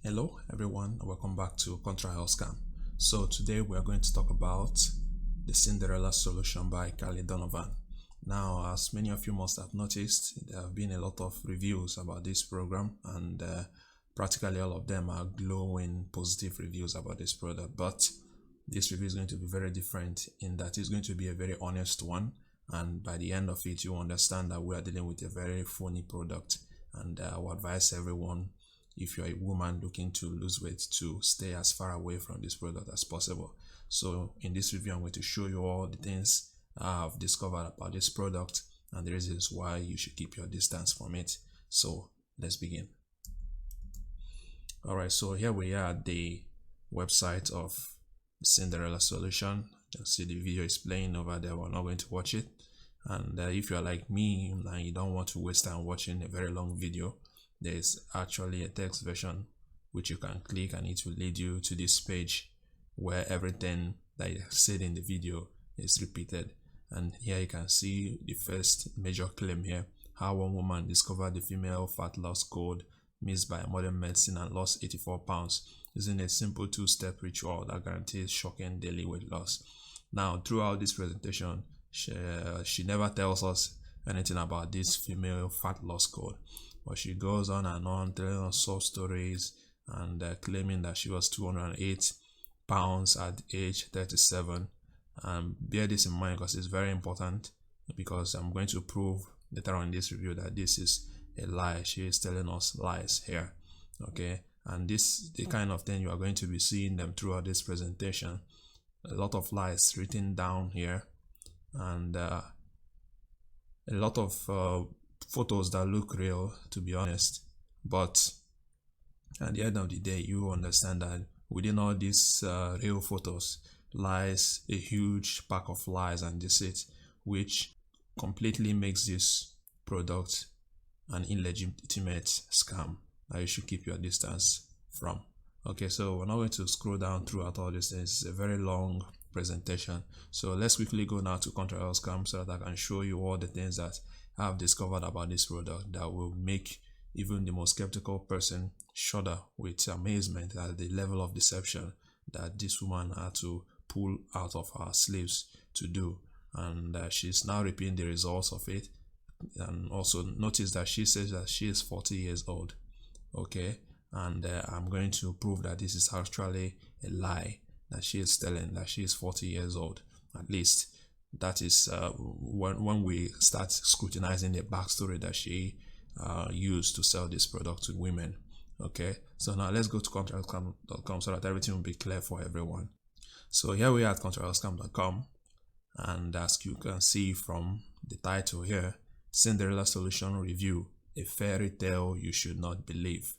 Hello everyone, welcome back to Contra Scam. So today we are going to talk about the Cinderella Solution by Carly Donovan. Now, as many of you must have noticed, there have been a lot of reviews about this program, and practically all of them are glowing positive reviews about this product. But this review is going to be very different in that it's going to be a very honest one, and by the end of it you understand that we are dealing with a very phony product. And I would advise everyone, if you're a woman looking to lose weight, to stay as far away from this product as possible. So in this review I'm going to show you all the things I've discovered about this product and the reasons why you should keep your distance from it. So let's begin. Alright, so here we are at the website of Cinderella Solution. You'll see the video is playing over there. We're not going to watch it. And if you're like me and you don't want to waste time watching a very long video, there's actually a text version which you can click, and it will lead you to this page where everything that I said in the video is repeated. And here you can see the first major claim here: how one woman discovered the female fat loss code missed by modern medicine and lost 84 pounds using a simple two-step ritual that guarantees shocking daily weight loss. Now, throughout this presentation, she never tells us anything about this female fat loss code, but she goes on and on telling us sob stories and claiming that she was 208 pounds at age 37. Bear this in mind because it's very important, because I'm going to prove later on in this review that this is a lie. She is telling us lies here, okay? And this the kind of thing you are going to be seeing them throughout this presentation. A lot of lies written down here, and a lot of photos that look real, to be honest. But at the end of the day, you understand that within all these real photos lies a huge pack of lies and deceit, which completely makes this product an illegitimate scam that you should keep your distance from. Okay, so we're not going to scroll down throughout all these things. It's a very long presentation, so let's quickly go now to Contra Scam so that I can show you all the things that I've discovered about this product that will make even the most skeptical person shudder with amazement at the level of deception that this woman had to pull out of her sleeves to do. And she's now reaping the results of it. And also notice that she says that she is 40 years old, okay? And I'm going to prove that this is actually a lie, that she is telling that she is 40 years old. At least that is when we start scrutinizing the backstory that she used to sell this product to women. Okay, so now let's go to contractscam.com so that everything will be clear for everyone. So here we are at contractscam.com, and as you can see from the title here, Cinderella Solution Review, a fairy tale you should not believe.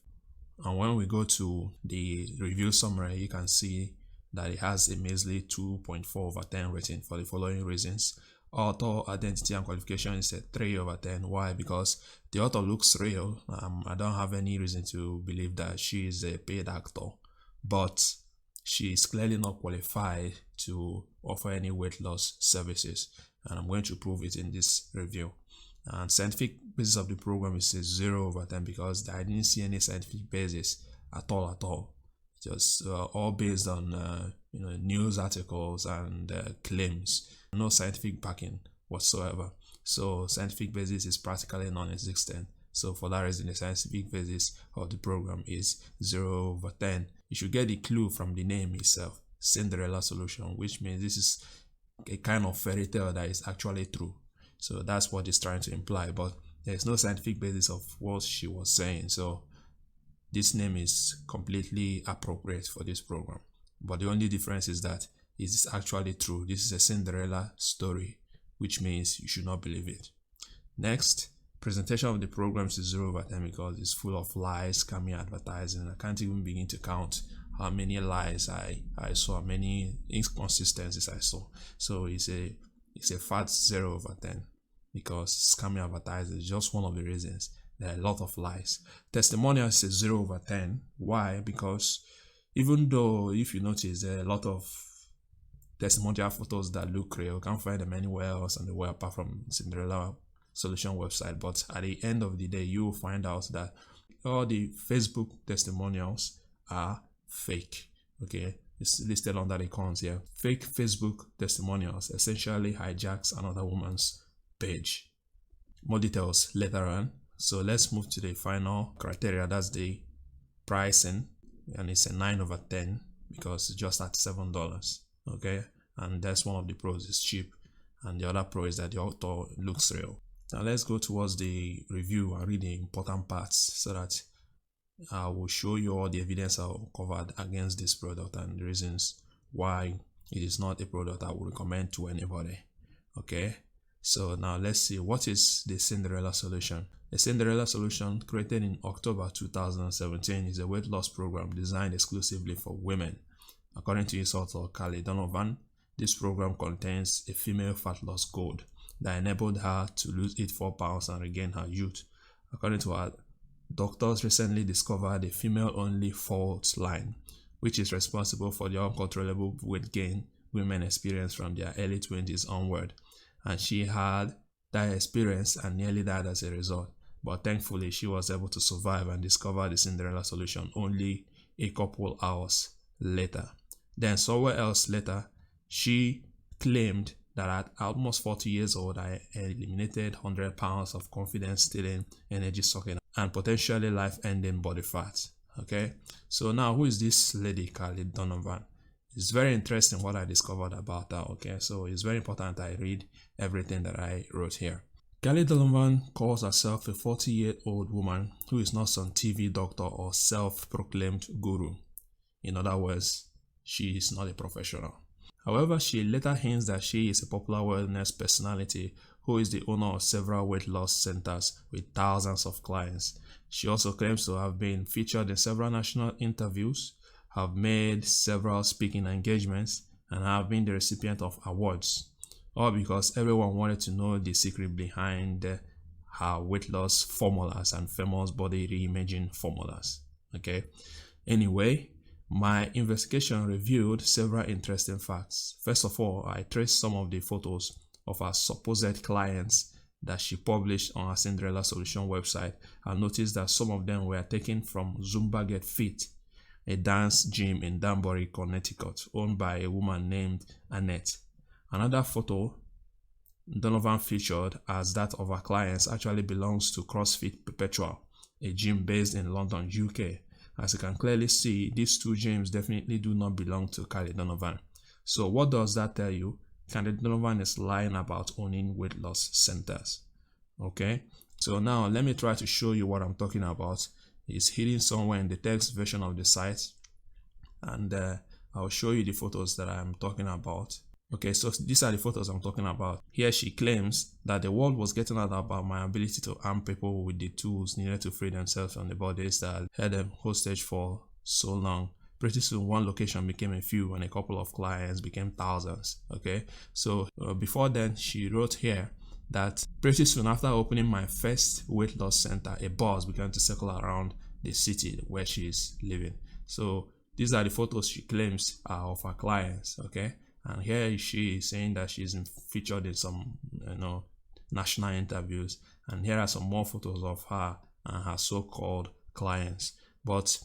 And when we go to the review summary, you can see that it has a measly 2.4/10 rating for the following reasons. Author identity and qualification is a 3/10. Why? Because the author looks real. I don't have any reason to believe that she is a paid actor, but she is clearly not qualified to offer any weight loss services, and I'm going to prove it in this review. And scientific basis of the program is a 0/10 because I didn't see any scientific basis at all. Just all based on news articles and claims, no scientific backing whatsoever. So scientific basis is practically non-existent. So for that reason, the scientific basis of the program is 0/10. You should get the clue from the name itself, Cinderella Solution, which means this is a kind of fairy tale that is actually true. So that's what it's trying to imply, but there's no scientific basis of what she was saying. So this name is completely appropriate for this program. But the only difference is that it is actually true. This is a Cinderella story, which means you should not believe it. Next, presentation of the program is 0/10 because it's full of lies, scammy advertising. I can't even begin to count how many lies I saw, many inconsistencies I saw. So it's a fat 0/10 because scammy advertising is just one of the reasons. There are a lot of lies. Testimonials is 0/10. Why? Because even though, if you notice, there are a lot of testimonial photos that look real, you can't find them anywhere else on the web apart from Cinderella Solution website. But at the end of the day, you will find out that all the Facebook testimonials are fake. Okay, it's listed under the cons here. Fake Facebook testimonials essentially hijacks another woman's page. More details later on. So let's move to the final criteria. That's the pricing, and it's a 9 over 10 because it's just at $7. Okay, and that's one of the pros, it's cheap, and the other pro is that the author looks real. Now let's go towards the review and read the important parts so that I will show you all the evidence I covered against this product and the reasons why it is not a product I would recommend to anybody. Okay, so now let's see, what is the Cinderella Solution? The Cinderella Solution, created in October 2017, is a weight loss program designed exclusively for women. According to its author, Carly Donovan, this program contains a female fat loss code that enabled her to lose 84 pounds and regain her youth. According to her, doctors recently discovered a female-only fault line, which is responsible for the uncontrollable weight gain women experience from their early 20s onward. And she had that experience and nearly died as a result. But thankfully, she was able to survive and discover the Cinderella Solution only a couple hours later. Then somewhere else later, she claimed that at almost 40 years old, I eliminated 100 pounds of confidence-stealing, energy-sucking, and potentially life-ending body fat. Okay, so now who is this lady, Carly Donovan? It's very interesting what I discovered about her. Okay, so it's very important I read everything that I wrote here. Carly Donovan calls herself a 40-year-old woman who is not some TV doctor or self-proclaimed guru. In other words, she is not a professional. However, she later hints that she is a popular wellness personality who is the owner of several weight loss centers with thousands of clients. She also claims to have been featured in several national interviews, have made several speaking engagements, and have been the recipient of awards. All because everyone wanted to know the secret behind her weight loss formulas and famous body reimaging formulas. Okay. Anyway, my investigation revealed several interesting facts. First of all, I traced some of the photos of her supposed clients that she published on her Cinderella Solution website and noticed that some of them were taken from Zumba Get Fit, a dance gym in Danbury, Connecticut, owned by a woman named Annette. Another photo Donovan featured as that of her clients actually belongs to CrossFit Perpetual, a gym based in London, UK. As you can clearly see, these two gyms definitely do not belong to Carly Donovan. So what does that tell you? Carly Donovan is lying about owning weight loss centers. Okay, so now let me try to show you what I'm talking about. It's hidden somewhere in the text version of the site, and I'll show you the photos that I'm talking about. Okay, so these are the photos I'm talking about. Here she claims that the world was getting out about my ability to arm people with the tools needed to free themselves from the bodies that held them hostage for so long. Pretty soon one location became a few and a couple of clients became thousands. Okay, so before then she wrote here that pretty soon after opening my first weight loss center, a buzz began to circle around the city where she is living. So these are the photos she claims are of her clients. Okay, and here she is saying that she's featured in some national interviews, and here are some more photos of her and her so-called clients. But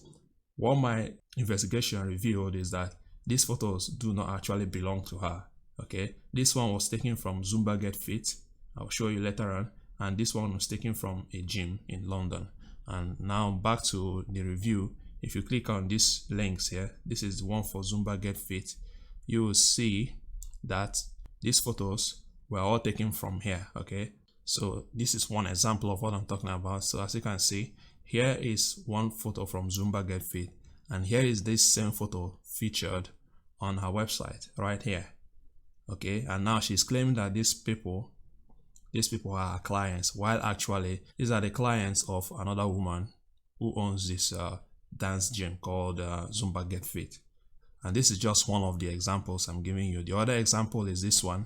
what my investigation revealed is that these photos do not actually belong to her. Okay, this one was taken from Zumba Get Fit, I'll show you later on, and this one was taken from a gym in London. And now back to the review. If you click on these links here, this is the one for Zumba Get Fit, you will see that these photos were all taken from here. Okay, so this is one example of what I'm talking about. So as you can see, here is one photo from Zumba Get Fit, and here is this same photo featured on her website right here. Okay, and now she's claiming that these people are her clients, while actually these are the clients of another woman who owns this dance gym called Zumba Get Fit. And this is just one of the examples I'm giving you. The other example is this one.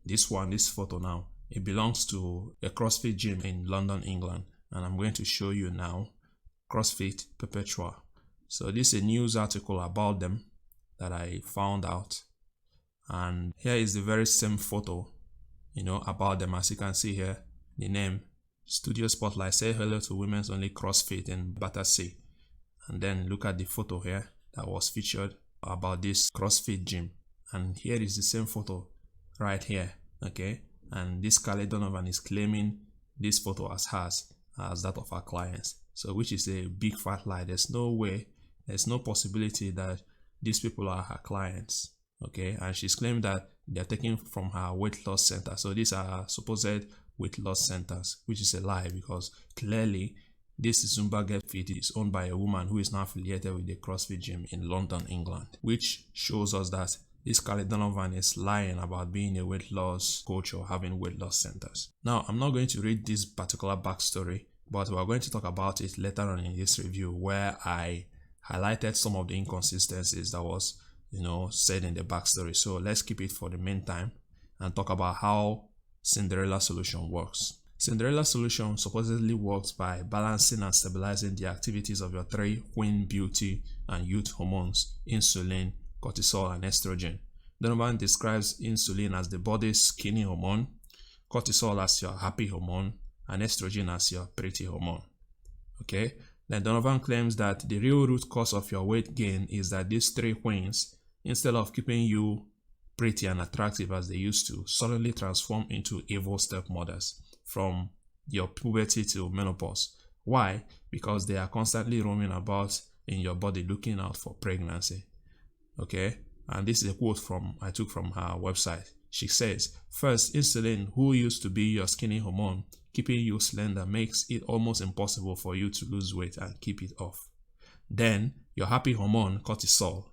This photo now, it belongs to a CrossFit gym in London, England. And I'm going to show you now CrossFit Perpetual. So this is a news article about them that I found out. And here is the very same photo, about them. As you can see here, the name, Studio Spotlight, say hello to women's only CrossFit in Battersea. And then look at the photo here that was featured about this CrossFit gym. And here is the same photo right here, okay? And this Carly Donovan is claiming this photo as hers, as that of her clients. So which is a big fat lie. There's no way, there's no possibility that these people are her clients, okay? And she's claimed that they're taken from her weight loss center. So these are her supposed weight loss centers, which is a lie, because clearly this Zumba Get Fit is owned by a woman who is now affiliated with the CrossFit gym in London, England, which shows us that this Carly Donovan is lying about being a weight loss coach or having weight loss centers. Now, I'm not going to read this particular backstory, but we're going to talk about it later on in this review, where I highlighted some of the inconsistencies that was, said in the backstory. So let's keep it for the meantime and talk about how Cinderella Solution works. Cinderella Solution supposedly works by balancing and stabilizing the activities of your three queen beauty and youth hormones: insulin, cortisol, and estrogen. Donovan describes insulin as the body's skinny hormone, cortisol as your happy hormone, and estrogen as your pretty hormone. Okay? Then Donovan claims that the real root cause of your weight gain is that these three queens, instead of keeping you pretty and attractive as they used to, suddenly transform into evil stepmothers from your puberty to menopause. Why? Because they are constantly roaming about in your body looking out for pregnancy. Okay? And this is a quote I took from her website. She says, first, insulin, who used to be your skinny hormone, keeping you slender, makes it almost impossible for you to lose weight and keep it off. Then, your happy hormone, cortisol,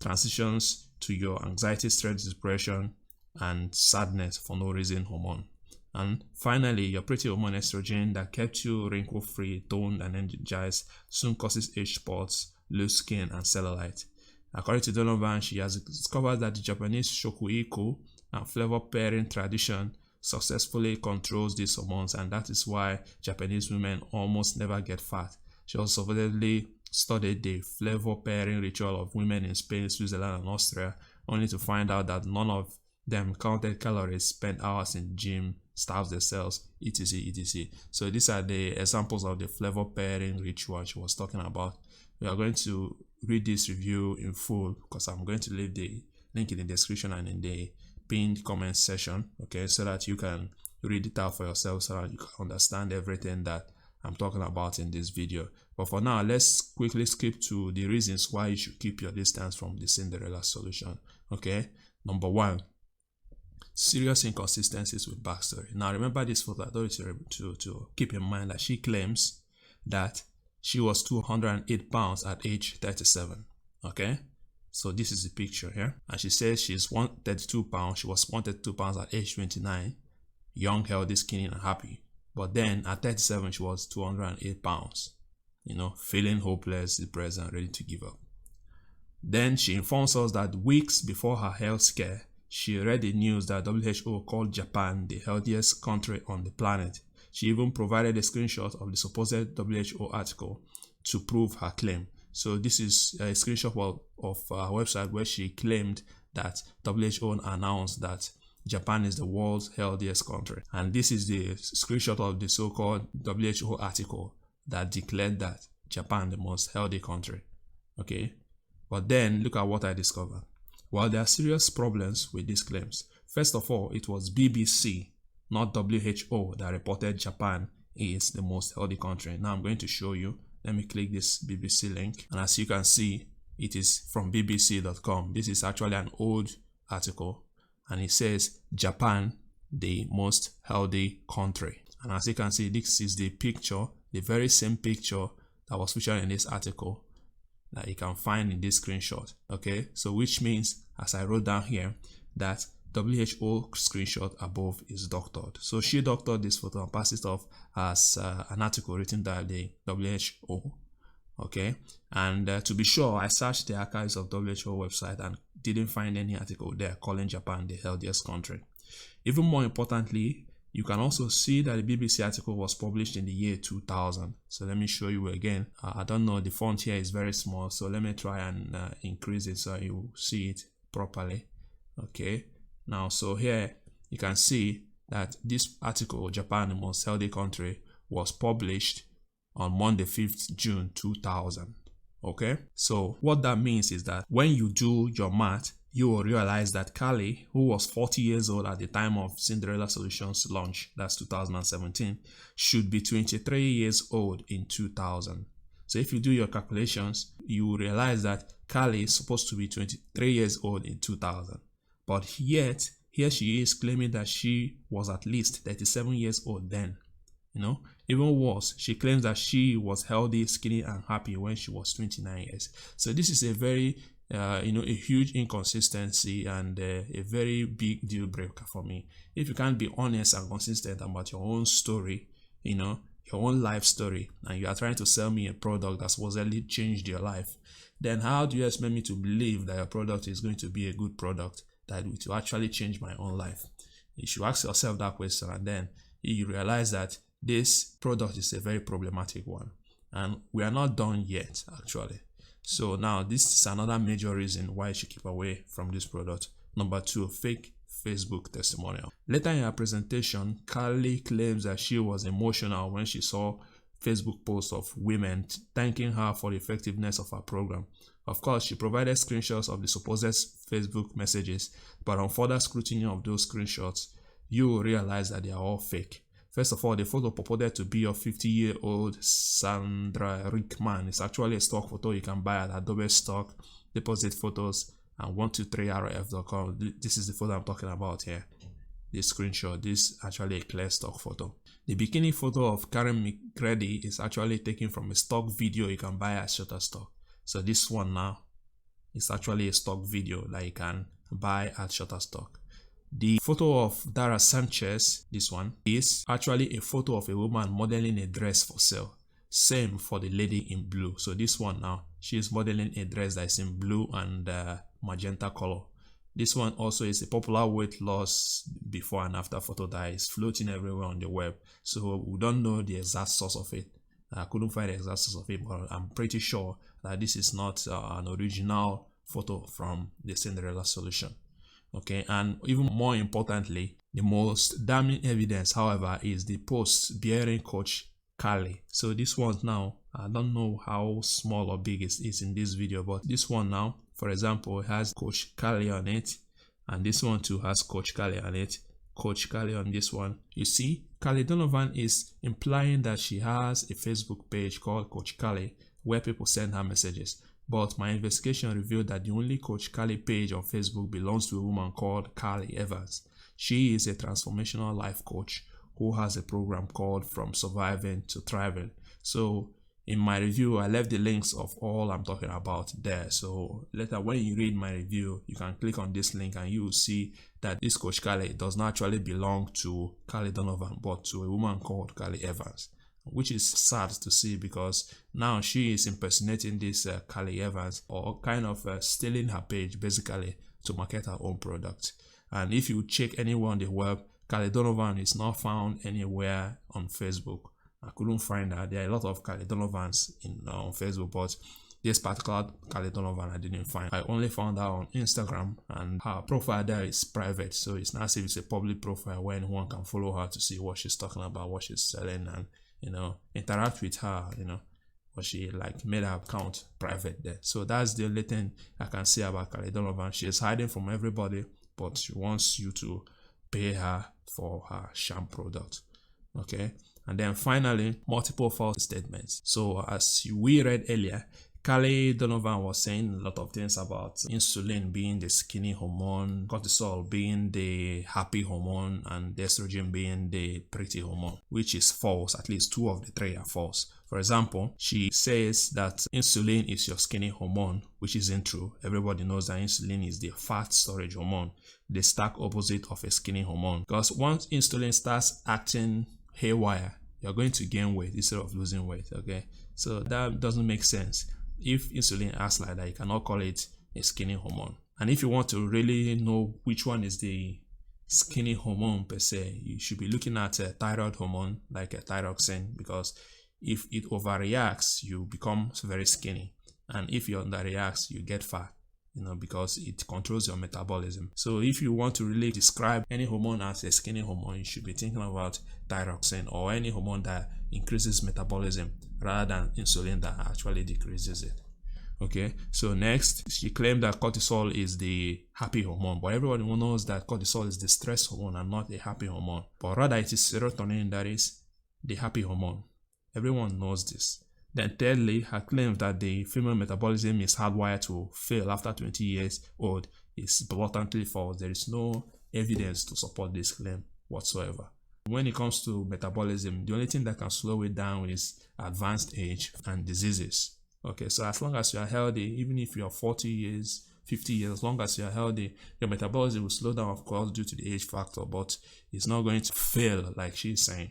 transitions to your anxiety, stress, depression, and sadness for no reason hormone. And finally, your pretty hormone, estrogen, that kept you wrinkle-free, toned, and energized, soon causes age spots, loose skin, and cellulite. According to Donovan, she has discovered that the Japanese shokuiku and flavor pairing tradition successfully controls these hormones, and that is why Japanese women almost never get fat. She also supposedly studied the flavor pairing ritual of women in Spain, Switzerland, and Austria, only to find out that none of them counted calories, spent hours in the gym, starved themselves, etc, etc. So these are the examples of the flavor pairing ritual she was talking about. We are going to read this review in full, because I'm going to leave the link in the description and in the pinned comment section, okay, so that you can read it out for yourself, so that you can understand everything that I'm talking about in this video. But for now, let's quickly skip to the reasons why you should keep your distance from the Cinderella Solution. Okay, number one, serious inconsistencies with backstory. Now remember this photo. I thought to keep in mind that she claims that she was 208 pounds at age 37. Okay, so this is the picture here, and she says she's 132 pounds. She was 132 pounds at age 29, young, healthy, skinny, and happy. But then at 37, she was 208 pounds, feeling hopeless, depressed, and ready to give up. Then she informs us that weeks before her health scare, she read the news that WHO called Japan the healthiest country on the planet. She even provided a screenshot of the supposed WHO article to prove her claim. So this is a screenshot of her website where she claimed that WHO announced that Japan is the world's healthiest country. And this is the screenshot of the so-called WHO article that declared that Japan the most healthy country. Okay, but then look at what I discovered. Well, there are serious problems with these claims. First of all, it was BBC, not WHO, that reported Japan is the most healthy country. Now I'm going to show you. Let me click this BBC link, and as you can see, it is from bbc.com. This is actually an old article, and it says Japan the most healthy country. And as you can see, this is the picture, the very same picture that was featured in this article that you can find in this screenshot. Okay, so which means, as I wrote down here, that WHO screenshot above is doctored. So she doctored this photo and passed it off as an article written by the WHO. Okay, and to be sure, I searched the archives of WHO website and didn't find any article there calling Japan the healthiest country. Even more importantly, you can also see that the BBC article was published in the year 2000. So let me show you again. I don't know, the font here is very small, so let me try and increase it so you see it properly. Okay, now so here you can see that this article, Japan the most healthy country, was published on Monday 5th June 2000. Okay, so what that means is that when you do your math, you will realize that Carly, who was 40 years old at the time of Cinderella Solutions launch, that's 2017, should be 23 years old in 2000. So if you do your calculations, you will realize that Carly is supposed to be 23 years old in 2000. But yet, here she is claiming that she was at least 37 years old then. Even worse, she claims that she was healthy, skinny, and happy when she was 29 years. So this is a very, a huge inconsistency and a very big deal breaker for me. If you can't be honest and consistent about your own story, your own life story, and you are trying to sell me a product that supposedly changed your life, then how do you expect me to believe that your product is going to be a good product that will actually change my own life? You should ask yourself that question, and then you realize that this product is a very problematic one, and we are not done yet actually. So now this is another major reason why you should keep away from this product. Number 2, fake Facebook testimonial. Later in her presentation, Carly claims that she was emotional when she saw Facebook posts of women thanking her for the effectiveness of her program. Of course, she provided screenshots of the supposed Facebook messages, but on further scrutiny of those screenshots, you will realize that they are all fake. First of all, the photo purported to be of 50-year-old Sandra Rickman. It's actually a stock photo you can buy at Adobe Stock, Deposit Photos, and 123rf.com. This is the photo I'm talking about here. This screenshot, this is actually a clear stock photo. The bikini photo of Karen McGrady is actually taken from a stock video you can buy at Shutterstock. So this one now is actually a stock video that you can buy at Shutterstock. The photo of Dara Sanchez, this one, is actually a photo of a woman modeling a dress for sale. Same for the lady in blue. So this one now, she is modeling a dress that is in blue and magenta color. This one also is a popular weight loss before and after photo that is floating everywhere on the web. So we don't know the exact source of it. I couldn't find the exact source of it, but I'm pretty sure that this is not an original photo from the Cinderella Solution. Okay, and even more importantly, the most damning evidence, however, is the post bearing Coach Carly. So this one now, I don't know how small or big it is in this video, but this one now, for example, has Coach Carly on it, and this one too has Coach Carly on it. Coach Carly on this one. You see, Carly Donovan is implying that she has a Facebook page called Coach Carly where people send her messages. But my investigation revealed that the only Coach Carly page on Facebook belongs to a woman called Carly Evans. She is a transformational life coach who has a program called From Surviving to Thriving. So in my review, I left the links of all I'm talking about there. So later when you read my review, you can click on this link and you will see that this Coach Carly does not actually belong to Carly Donovan, but to a woman called Carly Evans, which is sad to see because now she is impersonating this Carly Evans, or kind of stealing her page basically to market her own product. And if you check anywhere on the web, Carly Donovan is not found anywhere on Facebook. I couldn't find her. There are a lot of Carly Donovans on Facebook, but this particular Carly Donovan I didn't find. I only found her on Instagram, and her profile there is private, so it's not as if it's a public profile where anyone can follow her to see what she's talking about, what she's selling, and interact with her, but she made her account private there. So that's the only thing I can say about Carly Donovan. She is hiding from everybody, but she wants you to pay her for her sham product. Okay, and then finally, multiple false statements. So as we read earlier, Carly Donovan was saying a lot of things about insulin being the skinny hormone, cortisol being the happy hormone, and estrogen being the pretty hormone, which is false. At least 2 of the 3 are false. For example, she says that insulin is your skinny hormone, which isn't true. Everybody knows that insulin is the fat storage hormone, the stark opposite of a skinny hormone. Because once insulin starts acting haywire, you're going to gain weight instead of losing weight. Okay, so that doesn't make sense. If insulin acts like that, you cannot call it a skinny hormone. And if you want to really know which one is the skinny hormone per se, you should be looking at a thyroid hormone like a thyroxine, because if it overreacts, you become very skinny, and if it underreacts, you get fat, because it controls your metabolism. So if you want to really describe any hormone as a skinny hormone, you should be thinking about thyroxine or any hormone that increases metabolism rather than insulin that actually decreases it. Okay, so next she claimed that cortisol is the happy hormone, but everyone knows that cortisol is the stress hormone and not a happy hormone, but rather it is serotonin that is the happy hormone. Everyone knows this. Then thirdly, her claim that the female metabolism is hardwired to fail after 20 years old is blatantly false. There is no evidence to support this claim whatsoever. When it comes to metabolism, the only thing that can slow it down is advanced age and diseases. Okay, so as long as you are healthy, even if you are 40 years, 50 years, as long as you are healthy, your metabolism will slow down, of course, due to the age factor, but it's not going to fail like she's saying.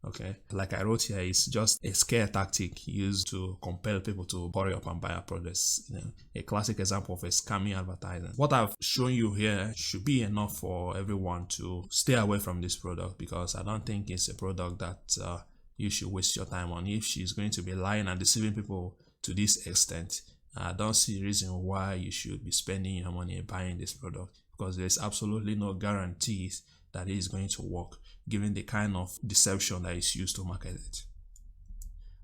Okay, like I wrote here, it's just a scare tactic used to compel people to hurry up and buy our products. A classic example of a scammy advertising. What I've shown you here should be enough for everyone to stay away from this product, because I don't think it's a product that you should waste your time on. If she's going to be lying and deceiving people to this extent, I don't see a reason why you should be spending your money buying this product, because there's absolutely no guarantees that it is going to work, given the kind of deception that is used to market it.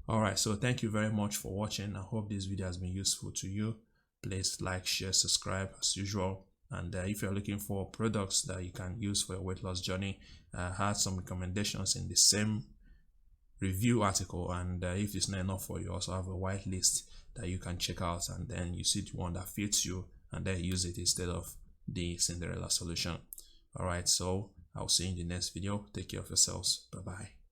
Alright, so thank you very much for watching. I hope this video has been useful to you. Please like, share, subscribe as usual. And if you're looking for products that you can use for your weight loss journey, I had some recommendations in the same review article, and if it's not enough for you, also have a white list that you can check out, and then you see the one that fits you and then use it instead of the Cinderella solution. Alright, so I'll see you in the next video. Take care of yourselves. Bye bye.